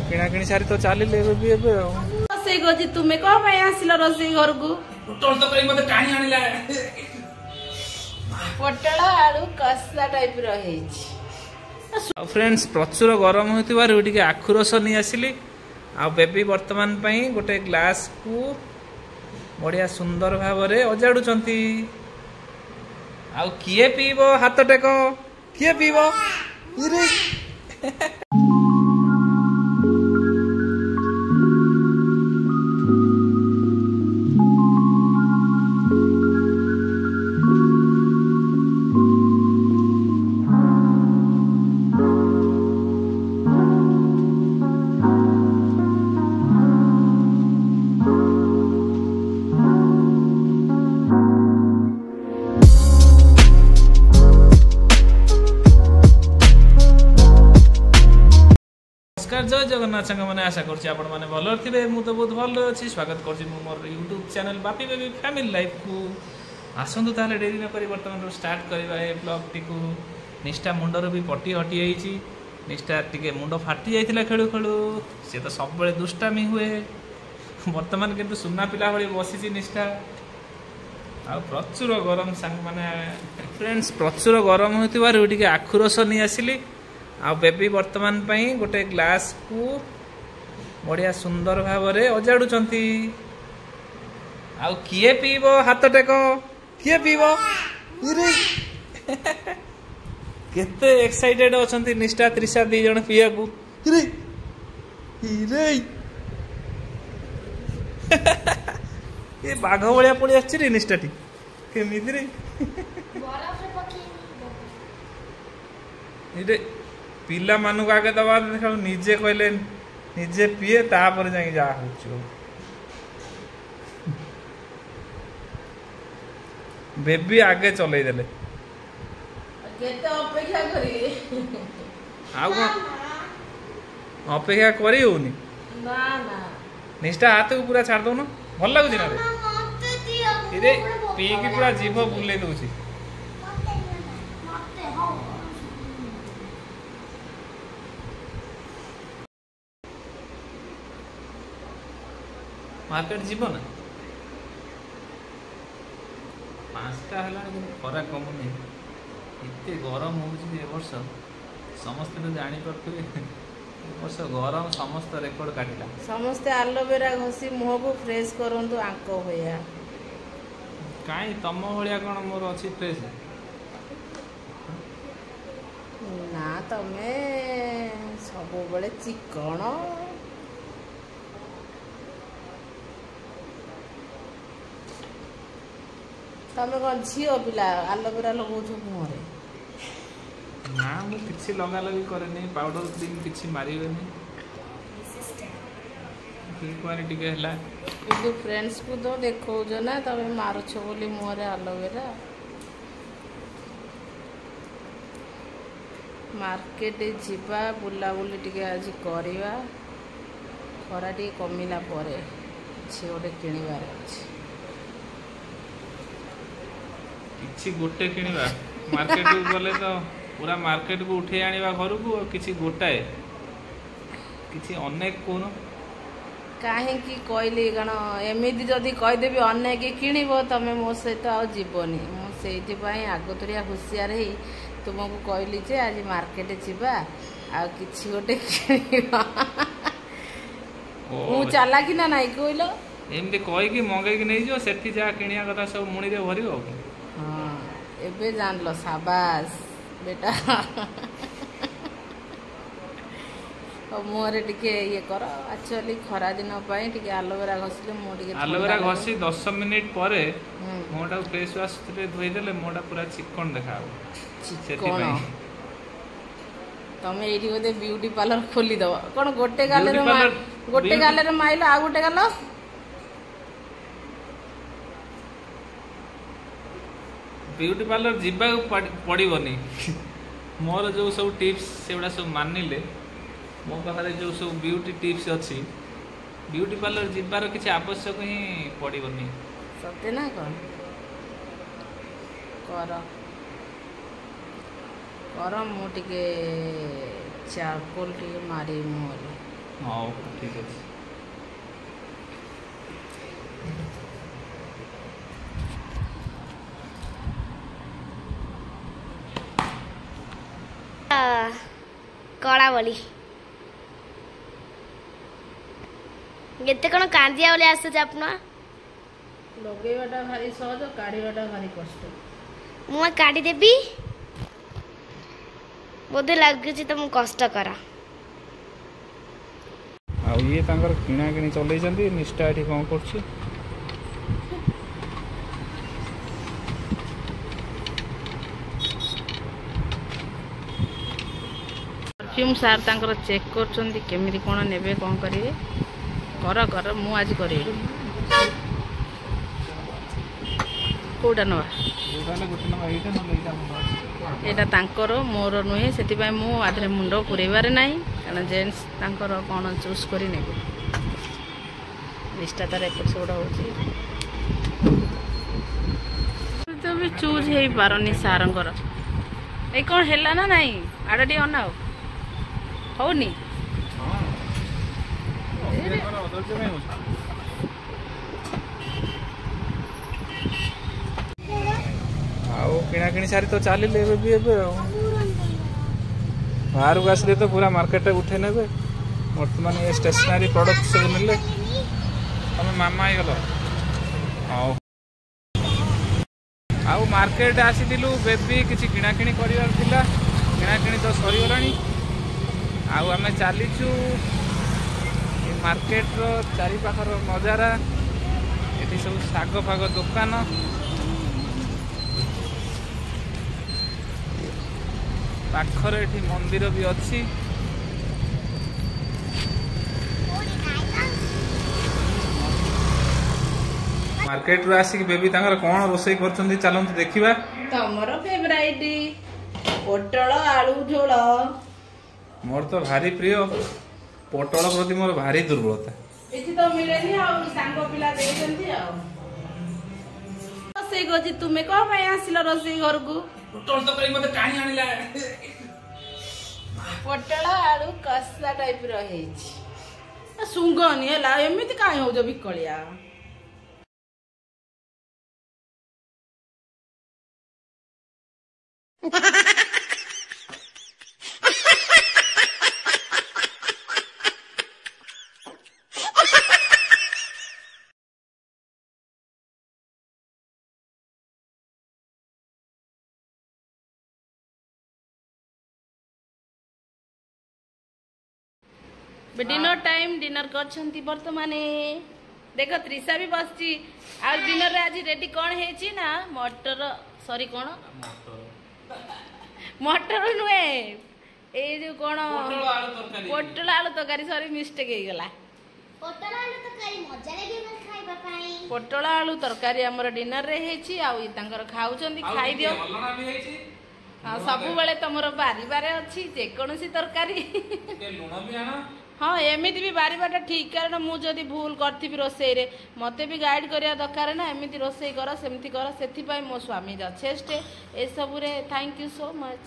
किणाकिणी सारी तो चलिले रोसई गोजी तुम्हें कौन पे आसिल रोसई घर को पोटल तो मते टाणी आनिला पोटल आलू कसा टाइप रही फ्रेंड्स प्रचुर गरम होतिबारु टिके आखु रस नहीं आसिली आ बेबी वर्तमान पई गोटे ग्लास को बढ़िया सुंदर भाव रे अजाडुचंती आ किए पीबो हाथ टेको किए पीबो इरे जय जगन्नाथ संग मैंने आशा करछि आपण माने भलो थिबे मु तो बहुत भलो अछि स्वागत करछि मु मोर YouTube channel Bapi baby family life को आसंतु ताले डेरी न करी वर्तमान स्टार्ट करबा ए ब्लॉग टी को निष्ठा मुंडर भी पट्टी हटी आइछि निष्ठा टिके मुंड फाटी जाइतिला खेळु खेळु से तो सब बेले दुष्टामी हुए वर्तमान किंतु सुन्ना पिला भली बसिछि निष्ठा आ प्रचुर गरम संग माने फ्रेंड्स प्रचुर गरम होतिबारु टिके आखु रस नहीं आसिली आ बेबी वर्तमान पई गोटे ग्लास को बढ़िया सुंदर भाव रे अजाडुचंती आ किए पीबो हाथ टेको किए पीबो इरे केते एक्साइटेड अछंती निष्ठा त्रिशा दी जण पिया को इरे इरे ये बाघ भलिया पड़ी आछि रे निष्ठाटी केमिति रे बरफ रे पकी इरे पिला मानु आगे दबा देखा निजे कहले निजे पिए तापर जाई जा होछु बेबी आगे चलै देले केते अपेक्षा करी आउ अपेक्षा करी होनी ना ना निष्ठा हाथ को पूरा छाड़ दो ना भल लागु ना रे इरे पी के पूरा जीभ बुले दोछि मार्केट जीव ना पांचटा है खरा कमुनी एत गरम होवर्ष समस्त तो जानी पारे वर्ष गरम समस्त रेकर्ड काटिला समस्ते एलोवेरा घसी मुह को फ्रेश करंतु आंक होया काई तम भलिया कोन मोर अछि फ्रेश ना तमे सब बळे चिकण तमे कौन झीओ पिला एलोवेरा लगाऊ मुहरे ना मु किछि लगा लगी करेनी पाउडर क्रीम किछि मारिबेनी की क्वालिटी के हला किंतु फ्रेंड्स को तो देखौ जो ना तमे मारो छ बोली मुहरे एलोवेरा मार्केट जीवा बुला बुली टिके आज करिवा खरा टिके कमिला परे छी ओटे किनिबार अछि किछि गोटे किनिबा मार्केट को गले तो पूरा मार्केट को उठे आनिबा घर को किछि गोटाए किछि अनेक कोन काहे की कहली गण एमिति जदी कह देबी अनेक किनिबो तमे मो सहित आ जीवनी मो सेति पई आगतरिया होशियार हे तुमको कहली जे आज मार्केट जीवा आ किछि गोटे किनिबा मु चाला कि ना नाही कहलो एमती कहि कि मंगाई कि नै जो सेठी जा किनिया कथा सब मुणी रे भरियो हां एबे जान लो शाबाश बेटा मुहरे टिके ये कर एक्चुअली खरा दिन पाई टिके एलोवेरा घसले मो टिके एलोवेरा घसी 10 मिनिट परे मोटा फेस वाश रे धोई देले मोटा पूरा चिकन देखाओ चिकन तमे एठी गोटे ब्यूटी पार्लर खोली दो कोन गोटे गाले रे माइलो आ गोटे गालो ब्यूटी पार्लर जीवा पड़ोनी मोर जो सब टिप्स से सब मानिले मो पाखे जो सब ब्यूटी टिप्स अच्छी ब्यूटी पार्लर जीवार किसी आवश्यक ही पड़ोनी सत्य ना कौन कर कर मु टिके चारकोल टिके मारी मुहरे ହଉ ଠିକ୍ ଅଛି। କଳା ବୋଲି ଏତେ କ'ଣ କାନ୍ଦିଆ ବୋଲି ଆସୁଛି ଆପଣ? ଲଗେଇବାଟା ଭାରି ସହଜ, କାଢିବାଟା ଭାରି କଷ୍ଟ। ମୁଁ କାଢିଦେବି, ବୋଧେ ଲାଗୁଛି ତମକୁ କଷ୍ଟକର। ଆଉ ଇଏ ତାଙ୍କର କିଣାକିଣି ଚଲେଇଛନ୍ତି, ନିଷ୍ଠା ଏଠି କ'ଣ କରୁଛି? ପରଫ୍ୟୁମ୍ ସାର୍ ତାଙ୍କର ଚେକ୍ କରୁଛନ୍ତି କେମିତି କ'ଣ ନେବେ, କ'ଣ କରିବେ। କର ମୁଁ ଆଜି କରିବି। କୋଉଟା ନେବା? ଏଇଟା ତାଙ୍କର, ମୋର ନୁହେଁ, ସେଥିପାଇଁ ମୁଁ ଆଧିରେ ମୁଣ୍ଡ ପୁରେଇବାରେ ନାହିଁ, କାରଣ ଜେଣ୍ଟସ୍ ତାଙ୍କର କ'ଣ ଚୁଜ୍ କରି ନେବେ। ଲିଷ୍ଟଟା ତାର ଏପଟ ସେପଟ ହେଉଛି, ତ ବି ଚୁଜ୍ ହେଇପାରୁନି ସାର୍ଙ୍କର। ଏଇ କ'ଣ ହେଲା ନା ନାଇଁ? ଆଡ଼ ଟିକେ ଅନାଅ, ହଉନି? ଆଉ କିଣାକିଣି ସାରି ତ ଚାଲିଲେ ଏବେ ଆଉ ବାହାରକୁ ଆସିଲେ ତ ପୁରା ମାର୍କେଟରେ ଉଠେଇ ନେବେ। ବର୍ତ୍ତମାନ ଏ ଷ୍ଟେସନାରୀ ପ୍ରଡକ୍ଟ ସବୁ ନେଲେ ତମେ ମାମା ହେଇଗଲ। ହଉ, ଆଉ ମାର୍କେଟ ଆସିଥିଲୁ ବେବି, କିଛି କିଣାକିଣି କରିବାର ଥିଲା, କିଣାକିଣି ତ ସରିଗଲାଣି। ଆଉ ଆମେ ଚାଲିଛୁ ଏ ମାର୍କେଟର ଚାରିପାଖର ନଜାରା। ଏଠି ସବୁ ଶାଗ ଫାଗ ଦୋକାନ, ପାଖରେ ଏଠି ମନ୍ଦିର ବି ଅଛି। ମାର୍କେଟରୁ ଆସିକି ବେବି ତାଙ୍କର କ'ଣ ରୋଷେଇ କରୁଛନ୍ତି ଚାଲନ୍ତୁ ଦେଖିବା। ତମର ଫେଭରାଇଟ ପୋଟଳ ଆଳୁ ଝୋଳ। ମୋର ତ ଭାରି ପ୍ରିୟ, ପୋଟଳ ପ୍ରତି ମୋର ଭାରି ଦୁର୍ବଳତା। ଏଠି ତ ମିଳେନି, ଆଉ ସାଙ୍ଗ ପିଲା ଦେଇଛନ୍ତି। ଆଉ ରୋଷେଇ କରୁଛି, ତୁମେ କ'ଣ ପାଇଁ ଆସିଲ ରୋଷେଇ ଘରକୁ? ପୋଟଳ ତରକାରୀ ମତେ ଟାଣି ଆଣିଲା। ପୋଟଳ ଆଳୁ କଷା ଟାଇପର ହେଇଛି। ଶୁଙ୍ଗନି ହେଲା, ଏମିତି କାହିଁ ହଉଛ ବିକଳିଆ? डिनर टाइम, डिनर करछंती बर्तमाने। देखो त्रिशा भी बसची। आ डिनर रे आज रेडी कोन हेची ना मटर, सॉरी कोन मटर नुए ए जो कोन पोटल आलू तरकारी, सॉरी मिस्टेक हे गला। पोटल आलू तरकारी मजा लागे मन खाइबा पाई। पोटल आलू तरकारी हमर डिनर रे हेची। आ ई तांकर खाउचंती, खाइ दियो। ଅଲଣା ବି ହେଇଛି, ସବୁ बेले तमर बारी बारे अछि जे कोनसी तरकारी। ଟିକେ ଲୁଣ ବି ଆଣ। हाँ एमती भी बारिबाटा ठीक, कारण मुझे भूल करी रोसई रे मते भी गाइड करिया दरकार ना, एमती रोसई कर सेमती कर, से मो स्वामी यथेष्ट ए सबुरे। Thank you so much.